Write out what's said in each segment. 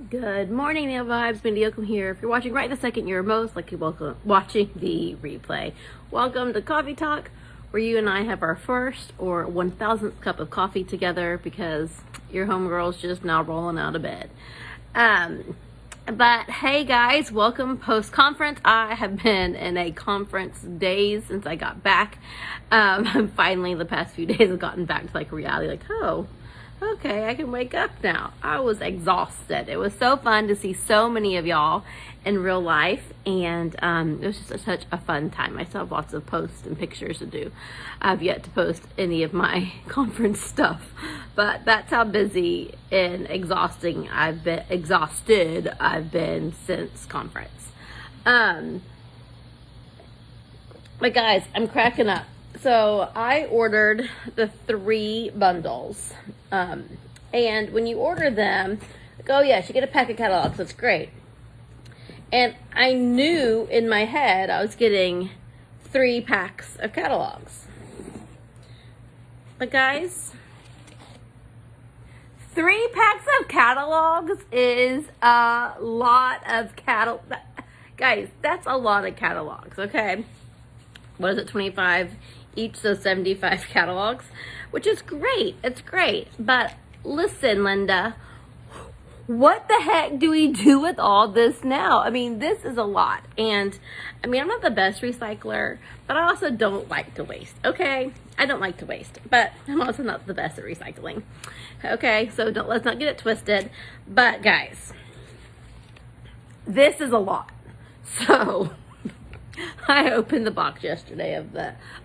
Good morning, Nail Vibes. Mindy Oakham here. If you're watching right this second, you're most likely watching the replay. Welcome to Coffee Talk, where you and I have our first or 1000th cup of coffee together because your homegirl's just now rolling out of bed. But hey guys, welcome post-conference. I have been in a conference days since I got back. Finally, the past few days I've gotten back to like reality, like, oh, okay, I can wake up now. I was exhausted. It was so fun to see so many of y'all in real life, and it was just such a fun time. I still have lots of posts and pictures to do. I've yet to post any of my conference stuff, but that's how busy and exhausted I've been since conference. But guys, I'm cracking up. So I ordered the 3 bundles. And when you order them, like, oh yes, you get a pack of catalogs. That's great. And I knew in my head I was getting 3 packs of catalogs. But guys, 3 packs of catalogs is a lot of guys, that's a lot of catalogs, okay? What is it, 25 each, so 75 catalogs, which is great. It's great. But listen, Linda, what the heck do we do with all this now? I mean, this is a lot. And I mean, I'm not the best recycler, but I also don't like to waste, okay? I don't like to waste, but I'm also not the best at recycling. Okay, so let's not get it twisted. But guys, this is a lot. So I opened the box yesterday of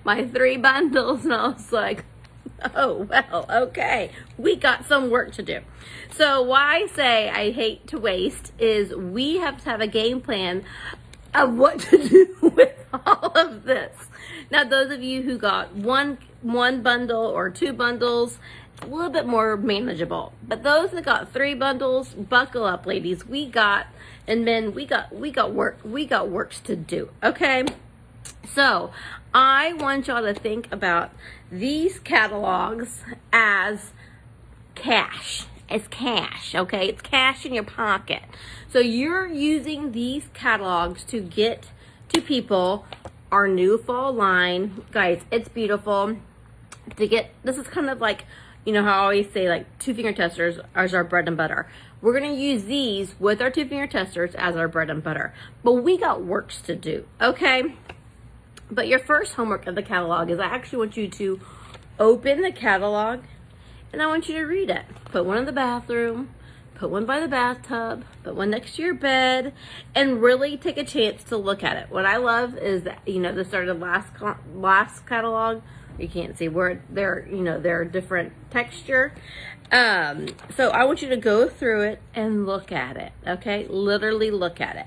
my 3 bundles, and I was like, oh, well, okay, we got some work to do. So why I say I hate to waste is we have to have a game plan of what to do with all of this. Now, those of you who got one bundle or 2 bundles, a little bit more manageable. But those that got 3 bundles, buckle up, ladies. And men, we got works to do, okay? So I want y'all to think about these catalogs as cash, okay? It's cash in your pocket. So you're using these catalogs to get to people our new fall line. Guys, it's beautiful. This is kind of like, you know how I always say, like, 2-finger testers are our bread and butter. We're going to use these with our 2-finger testers as our bread and butter. But we got works to do, okay? But your first homework of the catalog is I actually want you to open the catalog, and I want you to read it. Put one in the bathroom, put one by the bathtub, put one next to your bed, and really take a chance to look at it. What I love is that, you know, this started last catalog. You can't see where they're different texture. So I want you to go through it and look at it, okay? Literally look at it.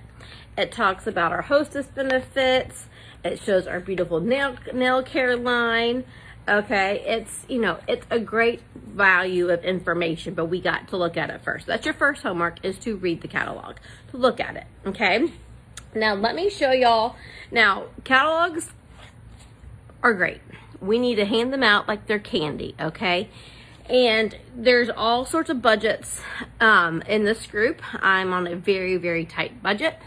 It talks about our hostess benefits. It shows our beautiful nail care line, okay? It's a great value of information, but we got to look at it first. That's your first homework, is to read the catalog, to look at it, okay? Now, let me show y'all. Now, catalogs are great. We need to hand them out like they're candy, okay? And there's all sorts of budgets in this group. I'm on a very, very tight budget.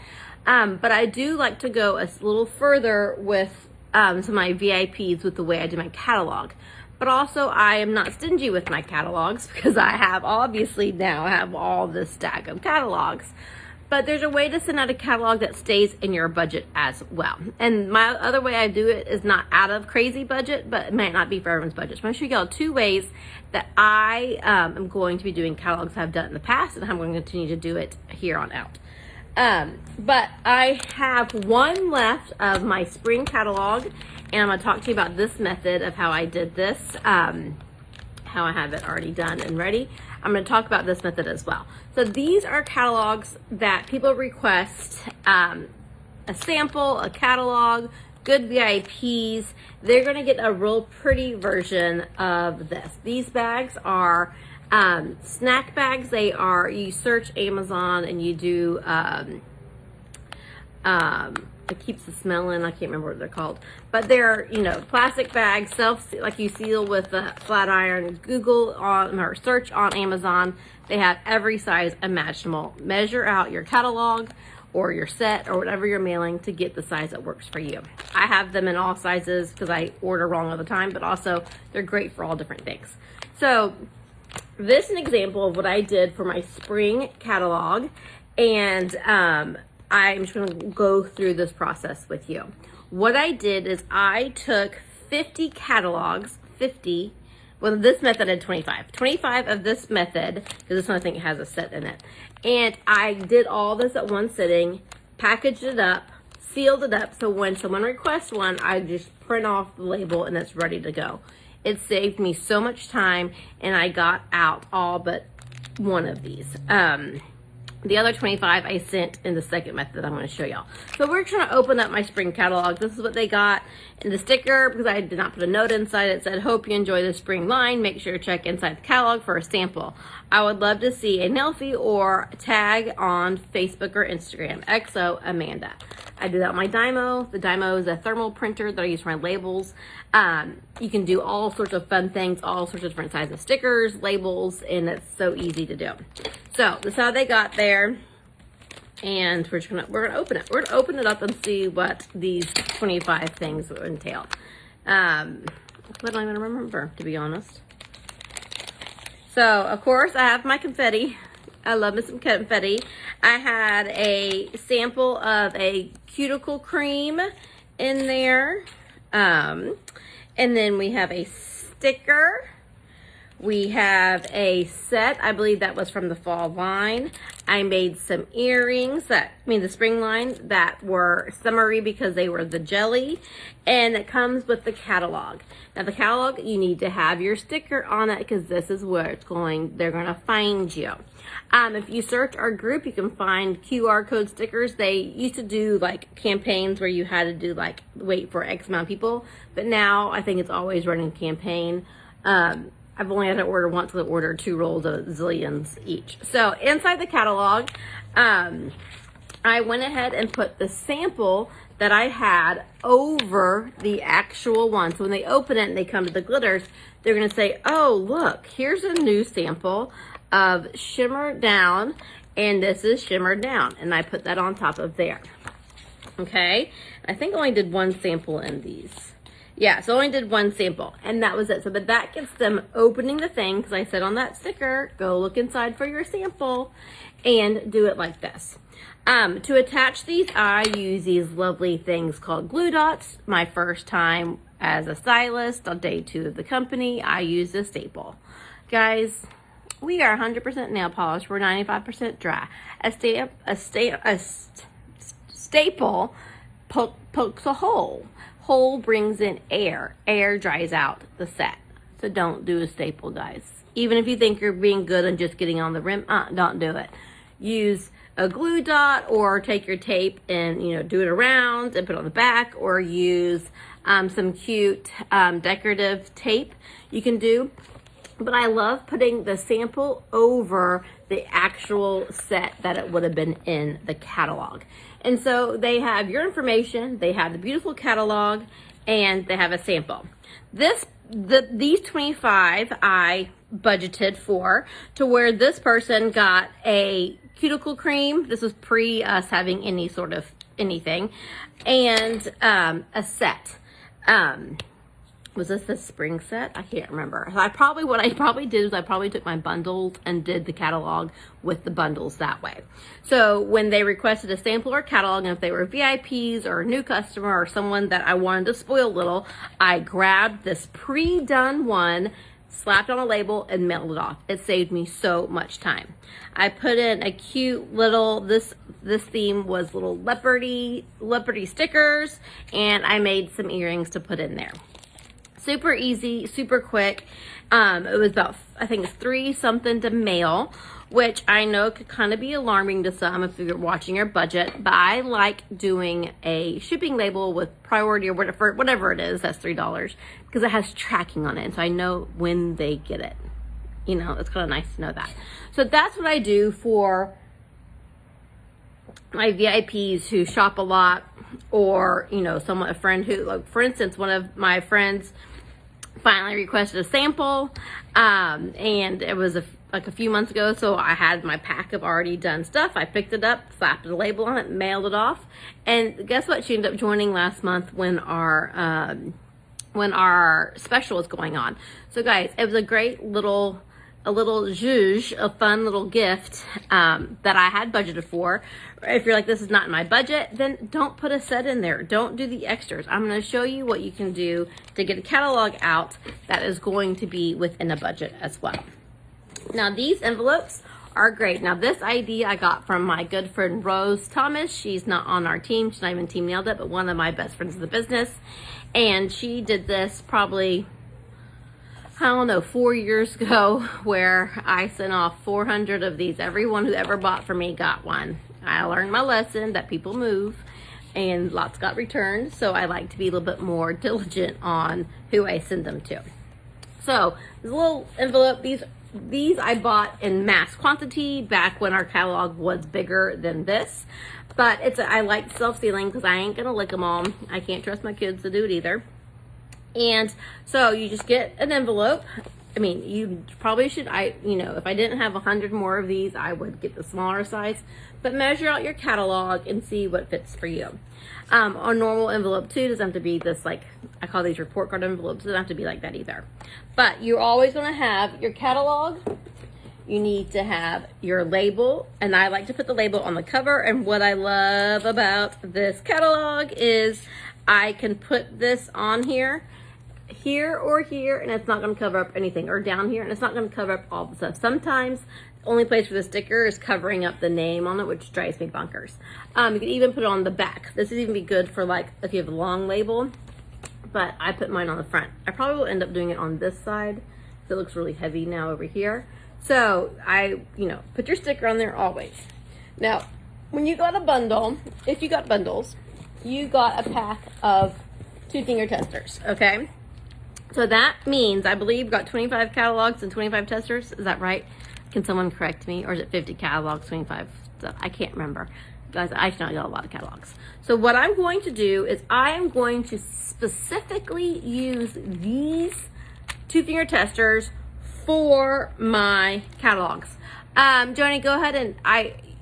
But I do like to go a little further with some of my VIPs with the way I do my catalog. But also, I am not stingy with my catalogs because I have all this stack of catalogs. But there's a way to send out a catalog that stays in your budget as well. And my other way I do it is not out of crazy budget, but it might not be for everyone's budget. So I'm going to show you all 2 ways that I am going to be doing catalogs I've done in the past, and I'm going to continue to do it here on out. But I have one left of my spring catalog, and I'm going to talk to you about this method of how I did this, how I have it already done and ready. I'm going to talk about this method as well. So these are catalogs that people request, a sample, a catalog, good VIPs. They're going to get a real pretty version of this. These bags are snack bags. You search Amazon and you do It keeps the smell in. I can't remember what they're called, but they're, you know, plastic bags, like you seal with a flat iron. Google on or search on Amazon. They have every size imaginable. Measure out your catalog or your set or whatever you're mailing to get the size that works for you. I have them in all sizes because I order wrong all the time, but also they're great for all different things. So this is an example of what I did for my spring catalog, and I'm just gonna go through this process with you. What I did is I took 50 catalogs, 50, well, this method had 25 of this method, because this one I think has a set in it. And I did all this at one sitting, packaged it up, sealed it up, so when someone requests one, I just print off the label and it's ready to go. It saved me so much time, and I got out all but one of these. The other 25 I sent in the second method that I'm going to show y'all. So we're trying to open up my spring catalog. This is what they got in the sticker, because I did not put a note inside. It said, hope you enjoy the spring line. Make sure to check inside the catalog for a sample. I would love to see a selfie or tag on Facebook or Instagram. XO Amanda. I did that on my Dymo. The Dymo is a thermal printer that I use for my labels. You can do all sorts of fun things, all sorts of different sizes of stickers, labels, and it's so easy to do. So this is how they got there, and we're gonna open it. We're gonna open it up and see what these 25 things would entail. What am I gonna remember, to be honest? So of course I have my confetti. I love me some confetti. I had a sample of a cuticle cream in there. And then we have a sticker. We have a set. I believe that was from the fall line. I made some earrings the spring line that were summery because they were the jelly. And it comes with the catalog. Now the catalog, you need to have your sticker on it because this is where they're gonna find you. If you search our group, you can find QR code stickers. They used to do like campaigns where you had to do like wait for X amount of people, but now I think it's always running campaign. I've only had to order once, to order 2 rolls of zillions each. So inside the catalog, I went ahead and put the sample that I had over the actual one. So when they open it and they come to the glitters, they're gonna say, oh, look, here's a new sample of Shimmer Down, and this is Shimmer Down. And I put that on top of there, okay? I think I only did 1 sample in these. Yeah, so I only did 1 sample, and that was it. So, but that gets them opening the thing, because I said on that sticker, go look inside for your sample, and do it like this. To attach these, I use these lovely things called glue dots. My first time as a stylist on day 2 of the company, I used a staple. Guys, we are 100% nail polish. We're 95% dry. A staple pokes a hole. Hole brings in air. Air dries out the set. So don't do a staple, guys. Even if you think you're being good and just getting on the rim, don't do it. Use a glue dot, or take your tape and, you know, do it around and put it on the back, or use some cute decorative tape you can do. But I love putting the sample over the actual set that it would have been in the catalog. And so they have your information, they have the beautiful catalog, and they have a sample. These 25 I budgeted for, to where this person got a cuticle cream. This was pre us having any sort of anything, and a set. Was this the spring set? I can't remember. What I probably did was I probably took my bundles and did the catalog with the bundles that way. So when they requested a sample or catalog, and if they were VIPs or a new customer or someone that I wanted to spoil a little, I grabbed this pre-done one, slapped on a label, and mailed it off. It saved me so much time. I put in a cute little, this theme was little leopardy stickers, and I made some earrings to put in there. Super easy, super quick. It was about, I think it's $3 something to mail, which I know could kind of be alarming to some if you're watching your budget, but I like doing a shipping label with priority or whatever it is, that's $3, because it has tracking on it, and so I know when they get it. You know, it's kind of nice to know that. So that's what I do for my VIPs who shop a lot, or, you know, a friend who, like, for instance, one of my friends finally requested a sample, and it was like a few months ago, so I had my pack of already done stuff. I picked it up, slapped a label on it, mailed it off, and guess what? She ended up joining last month when our special was going on. So guys, it was a great little zhuzh, a fun little gift that I had budgeted for. If you're like, this is not in my budget, then don't put a set in there. Don't do the extras. I'm going to show you what you can do to get a catalog out that is going to be within a budget as well. Now, these envelopes are great. Now, this idea I got from my good friend Rose Thomas. She's not on our team. She's not even Team Nailed It, but one of my best friends in the business. And she did this probably, I don't know, 4 years ago, where I sent off 400 of these. Everyone who ever bought from me got one. I learned my lesson that people move, and lots got returned. So I like to be a little bit more diligent on who I send them to. So this little envelope, these I bought in mass quantity back when our catalog was bigger than this. But I like self-sealing because I ain't gonna lick them all. I can't trust my kids to do it either. And so you just get an envelope. I mean, you probably should, you know, if I didn't have 100 more of these, I would get the smaller size. But measure out your catalog and see what fits for you. A normal envelope too doesn't have to be this, like, I call these report card envelopes. It doesn't have to be like that either. But you're always gonna have your catalog. You need to have your label, and I like to put the label on the cover. And what I love about this catalog is I can put this on here or here, and it's not going to cover up anything, or down here, and it's not going to cover up all the stuff. Sometimes the only place for the sticker is covering up the name on it, which drives me bonkers. You can even put it on the back. This would even be good for, like, if you have a long label, but I put mine on the front. I probably will end up doing it on this side because it looks really heavy now over here. So you know, put your sticker on there always. Now, when you got a bundle, if you got bundles, you got a pack of 2-finger testers, okay? So that means, I believe, got 25 catalogs and 25 testers. Is that right? Can someone correct me? Or is it 50 catalogs, 25 stuff? I can't remember. Guys, I know I got a lot of catalogs. So what I'm going to do is I am going to specifically use these 2-finger testers for my catalogs. Joni, go ahead and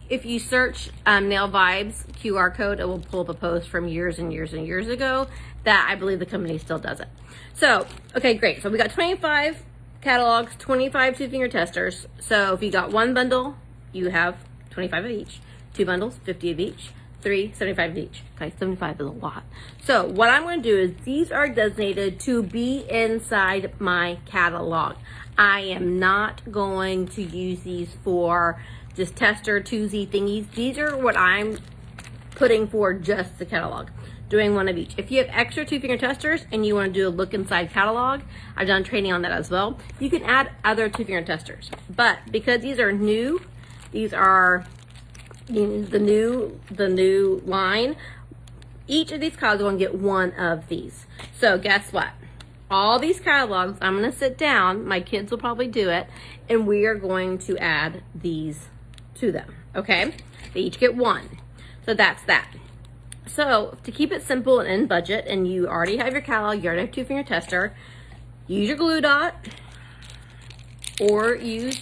if you search Nail Vibes QR code, it will pull up a post from years and years and years ago that I believe the company still does it. So, okay, great. So we got 25 catalogs, 25 2-finger testers. So if you got one bundle, you have 25 of each. 2 bundles, 50 of each. 3, 75 of each. Okay, 75 is a lot. So what I'm going to do is these are designated to be inside my catalog. I am not going to use these for just tester, 2Z thingies. These are what I'm putting for just the catalog, doing one of each. If you have extra 2-finger testers and you want to do a look inside catalog, I've done training on that as well. You can add other 2-finger testers, but because these are new, these are the new line, each of these catalogs are going to get one of these. So guess what? All these catalogs, I'm going to sit down, my kids will probably do it, and we are going to add these to them, okay? They each get one. So that's that. So to keep it simple and in budget, and you already have your catalog, you already have 2-finger tester, use your glue dot, or use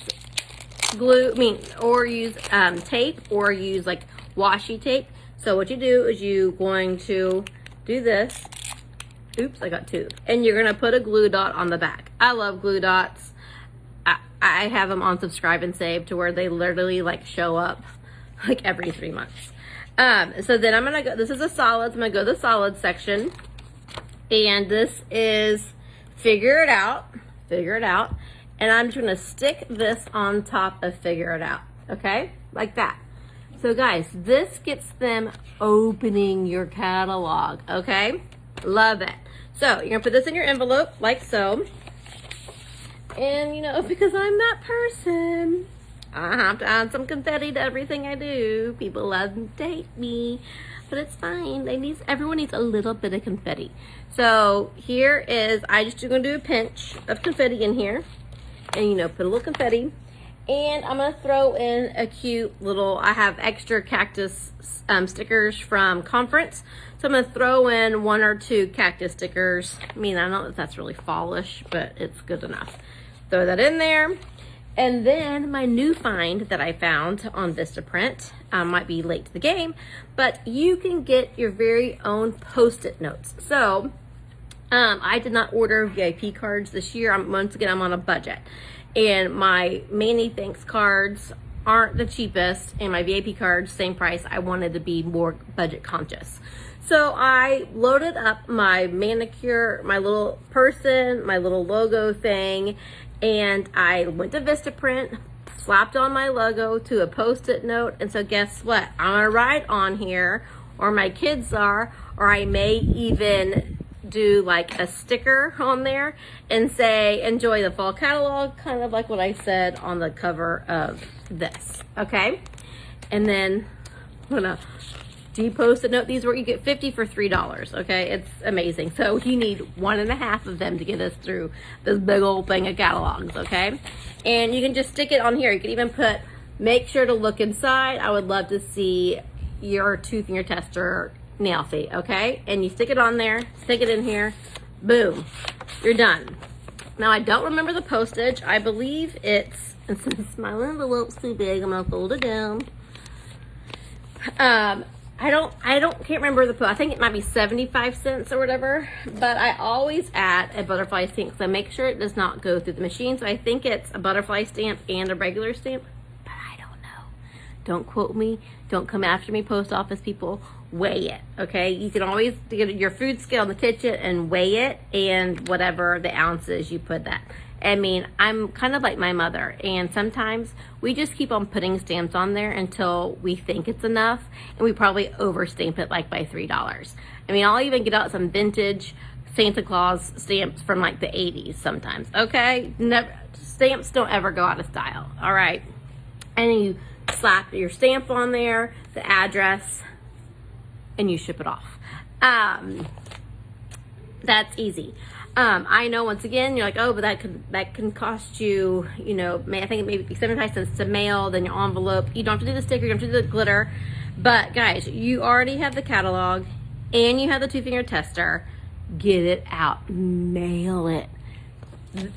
tape, or use like washi tape. So what you do is you're going to do this. Oops, I got 2. And you're gonna put a glue dot on the back. I love glue dots. I have them on subscribe and save to where they literally like show up like every 3 months. So then I'm gonna go, this is a solids, I'm gonna go to the solids section, and this is figure it out, and I'm just gonna stick this on top of figure it out, okay? Like that. So guys, this gets them opening your catalog, okay? Love it. So you're gonna put this in your envelope like so. And you know, because I'm that person, I have to add some confetti to everything I do. People love to hate me, but it's fine. Everyone needs a little bit of confetti. So here is, I just gonna do a pinch of confetti in here, and you know, put a little confetti. And I'm gonna throw in a cute little, I have extra cactus stickers from conference. So I'm gonna throw in 1 or 2 cactus stickers. I mean, I don't know if that's really fallish, but it's good enough. Throw that in there. And then my new find that I found on Vistaprint, might be late to the game, but you can get your very own Post-it notes. So I did not order VIP cards this year. Once again, I'm on a budget. And my Manny Thanks cards aren't the cheapest, and my VIP cards, same price. I wanted to be more budget conscious. So I loaded up my manicure, my little person, my little logo thing, and I went to Vistaprint, slapped on my logo to a Post-it note, and so guess what? I'm gonna write on here, or my kids are, or I may even do like a sticker on there and say, enjoy the fall catalog, kind of like what I said on the cover of this, okay? And then I'm gonna Post-it note these where you get 50 for $3, okay? It's amazing. So you need 1.5 of them to get us through this big old thing of catalogs, okay? And you can just stick it on here. You can even put, make sure to look inside. I would love to see your two-finger tester nail fee, okay? And you stick it on there, stick it in here, boom, you're done. Now I don't remember the postage. I believe it's, and since my envelope's too big, I'm gonna fold it down. Can't remember I think it might be 75 cents or whatever, but I always add a butterfly stamp, so make sure it does not go through the machine. So I think it's a butterfly stamp and a regular stamp, but I don't know. Don't quote me. Don't come after me, post office people. Weigh it, okay? You can always get your food scale in the kitchen and weigh it, and whatever the ounces you put that. I mean, I'm kind of like my mother, and sometimes we just keep on putting stamps on there until we think it's enough, and we probably overstamp it like by $3. I mean, I'll even get out some vintage Santa Claus stamps from like the 80s sometimes, okay? Never, stamps don't ever go out of style, all right? And then you slap your stamp on there, the address, and you ship it off. That's easy. I know, once again, you're like, oh, but that can cost you, you know, I think it may be 75 cents to mail, then your envelope. You don't have to do the sticker, you don't have to do the glitter. But guys, you already have the catalog and you have the two-finger tester. Get it out, mail it.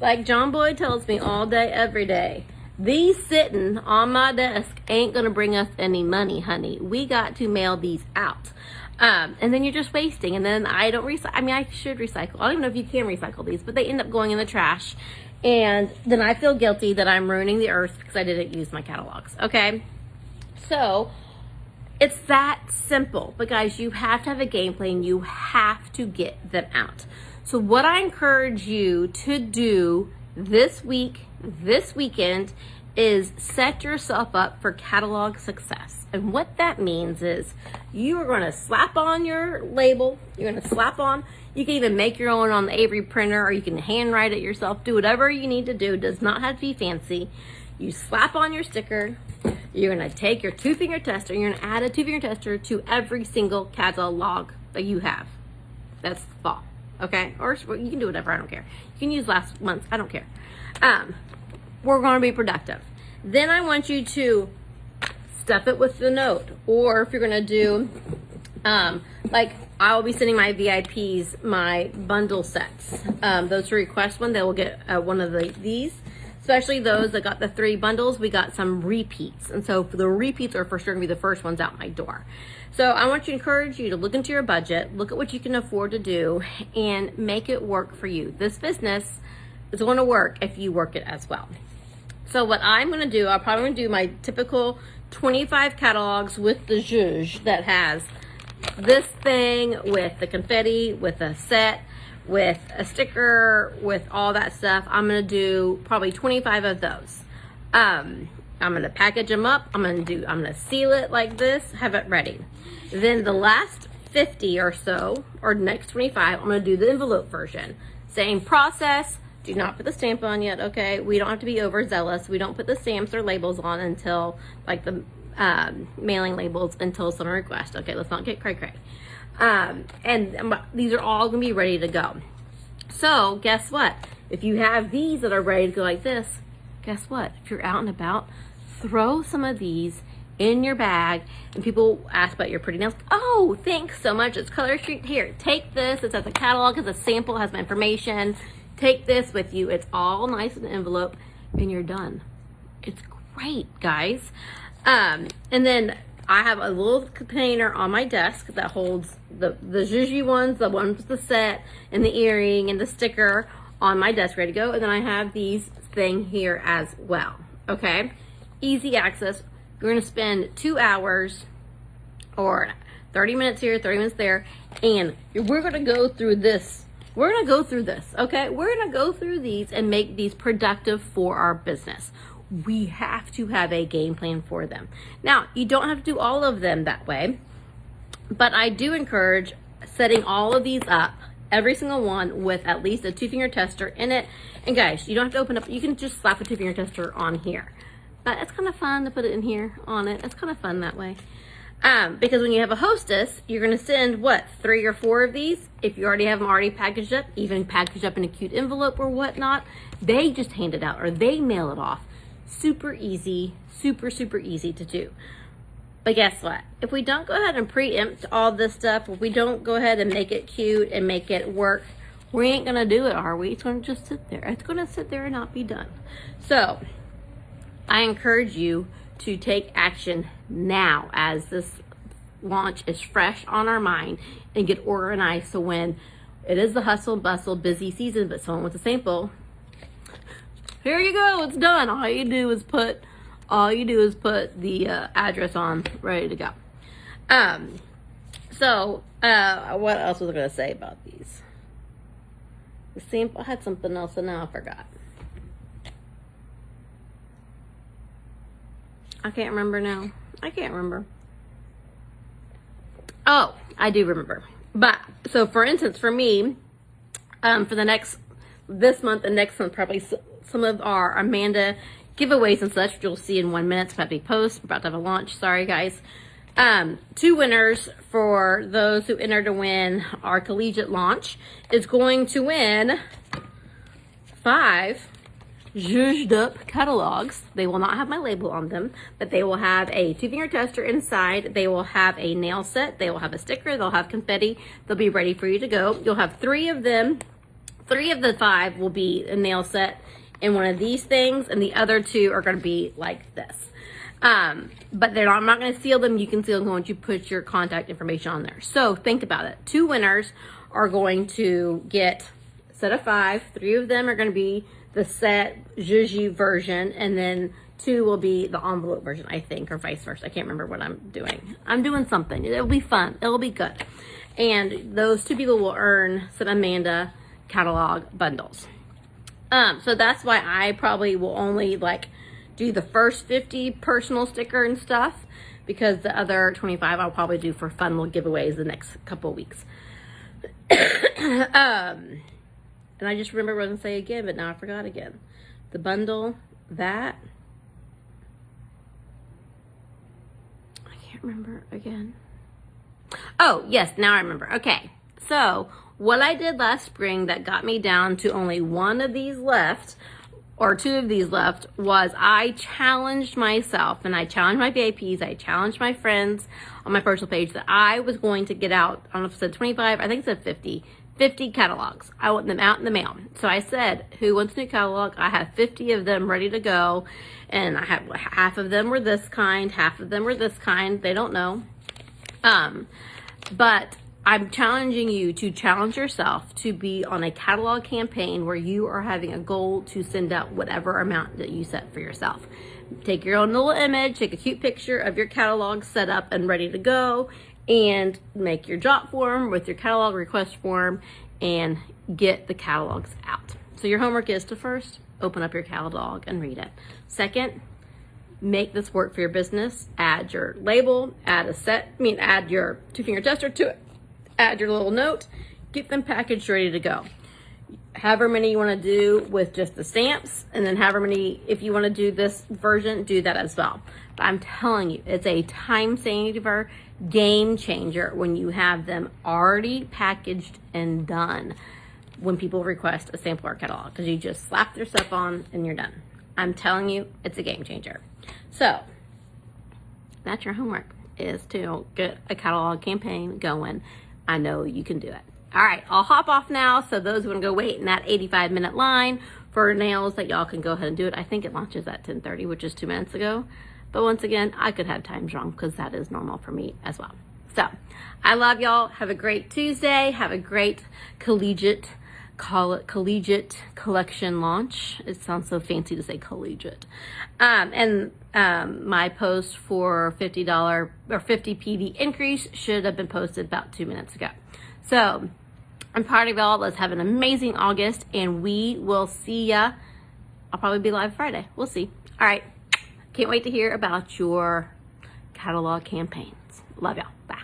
Like John Boyd tells me all day, every day, these sitting on my desk ain't gonna bring us any money, honey. We got to mail these out. And then you're just wasting, and then I don't recycle. I mean, I should recycle. I don't even know if you can recycle these, but they end up going in the trash. And then I feel guilty that I'm ruining the earth because I didn't use my catalogs, okay? So it's that simple. But guys, you have to have a game plan. You have to get them out. So what I encourage you to do this week, this weekend, is set yourself up for catalog success. And what that means is you are going to slap on your label. You're going to slap on, you can even make your own on the Avery printer, or you can handwrite it yourself. Do whatever you need to do. It does not have to be fancy. You slap on your sticker. You're going to take your two-finger tester. You're going to add a two-finger tester to every single catalog that you have. That's fall, okay? Or you can do whatever, I don't care. You can use last month's, I don't care. We're going to be productive. Then I want you to stuff it with the note, or if you're going to do, like I will be sending my VIPs my bundle sets. Those who request one, they will get one of these. Especially those that got the 3 bundles, we got some repeats. And so for the repeats are for sure going to be the first ones out my door. So I want to encourage you to look into your budget, look at what you can afford to do, and make it work for you. This business is going to work if you work it as well. So what I'm going to do, I'm probably going to do my typical 25 catalogs with the zhuzh that has this thing with the confetti, with a set, with a sticker, with all that stuff. I'm going to do probably 25 of those. I'm going to package them up. I'm going to seal it like this, have it ready. Then the last 50 or so, or next 25, I'm going to do the envelope version. Same process. Do not put the stamp on yet, okay? We don't have to be overzealous. We don't put the stamps or labels on until, like the mailing labels, until someone requests. Okay, let's not get cray-cray. And these are all gonna be ready to go. So guess what? If you have these that are ready to go like this, guess what? If you're out and about, throw some of these in your bag, and people ask about your pretty nails. Oh, thanks so much. It's Color Street. Here, take this. It's at the catalog. It's a sample, has my information. Take this with you. It's all nice in an envelope, and you're done. It's great, guys. And then I have a little container on my desk that holds the zhuzhi ones, the ones with the set and the earring and the sticker on my desk ready to go. And then I have these thing here as well. Okay, easy access. You're gonna spend 2 hours or 30 minutes here, 30 minutes there, and we're gonna go through this. We're gonna go through this, okay? We're gonna go through these and make these productive for our business. We have to have a game plan for them. Now, you don't have to do all of them that way, but I do encourage setting all of these up, every single one, with at least a 2-finger tester in it. And guys, you don't have to open up, you can just slap a 2-finger tester on here. But it's kind of fun to put it in here on it. It's kind of fun that way. Because when you have a hostess, you're going to send, what, 3 or 4 of these? If you already have them already packaged up, even packaged up in a cute envelope or whatnot, they just hand it out or they mail it off. Super easy, super, super easy to do. But guess what? If we don't go ahead and preempt all this stuff, if we don't go ahead and make it cute and make it work, we ain't going to do it, are we? It's going to just sit there. It's going to sit there and not be done. So I encourage you to take action now as this launch is fresh on our mind, and get organized so when it is the hustle and bustle busy season, but someone wants a sample, here you go, it's done. All you do is put the address on, ready to go. What else was I gonna say about these? The sample, I had something else and now I forgot. I can't remember now. I can't remember. Oh, I do remember. But, so for instance, for me, for this month and next month, probably some of our Amanda giveaways and such, you'll see in 1 minute. It's about to be posted. We're about to have a launch. Sorry, guys. 2 winners for those who enter to win our collegiate launch is going to win 5 zhuzhed up catalogs. They will not have my label on them, but they will have a 2-finger tester inside. They will have a nail set. They will have a sticker. They'll have confetti. They'll be ready for you to go. You'll have 3 of them. 3 of the 5 will be a nail set in one of these things, and the other 2 are going to be like this. But I'm not going to seal them. You can seal them once you put your contact information on there. So think about it. 2 winners are going to get a set of 5. 3 of them are going to be the set zhuzhi version, and then 2 will be the envelope version, I think, or vice versa. I can't remember what I'm doing. I'm doing something. It'll be fun. It'll be good. And those 2 people will earn some Amanda catalog bundles. So that's why I probably will only do the first 50 personal sticker and stuff, because the other 25 I'll probably do for fun little giveaways the next couple of weeks. And I just remember what I was going to say again, but now I forgot again. The bundle, that. I can't remember again. Oh, yes, now I remember. Okay, so what I did last spring that got me down to only 1 of these left, or 2 of these left, was I challenged myself, and I challenged my VIPs, I challenged my friends on my personal page that I was going to get out, I don't know if it said 25, I think it said 50 catalogs. I want them out in the mail. So I said, who wants a new catalog? I have 50 of them ready to go. And I have half of them were this kind, half of them were this kind. They don't know. But I'm challenging you to challenge yourself to be on a catalog campaign where you are having a goal to send out whatever amount that you set for yourself. Take your own little image, take a cute picture of your catalog set up and ready to go, and make your drop form with your catalog request form and get the catalogs out. So your homework is to first open up your catalog and read it. Second, make this work for your business. Add your label, add your 2-finger tester to it, add your little note, get them packaged ready to go. However many you want to do with just the stamps, and then however many, if you want to do this version, do that as well. But I'm telling you, it's a time saver, game changer when you have them already packaged and done when people request a sample art catalog, because you just slap their stuff on and you're done. I'm telling you, it's a game changer. So that's your homework, is to get a catalog campaign going. I know you can do it. All right, I'll hop off now. So those who want to go wait in that 85-minute line for nails, that y'all can go ahead and do it. I think it launches at 10:30, which is 2 minutes ago. But once again, I could have times wrong because that is normal for me as well. So I love y'all. Have a great Tuesday. Have a great collegiate collection launch. It sounds so fancy to say collegiate. My post for $50 or 50 PD increase should have been posted about 2 minutes ago. So I'm proud of y'all. Let's have an amazing August, and we will see ya. I'll probably be live Friday. We'll see. All right. Can't wait to hear about your catalog campaigns. Love y'all. Bye.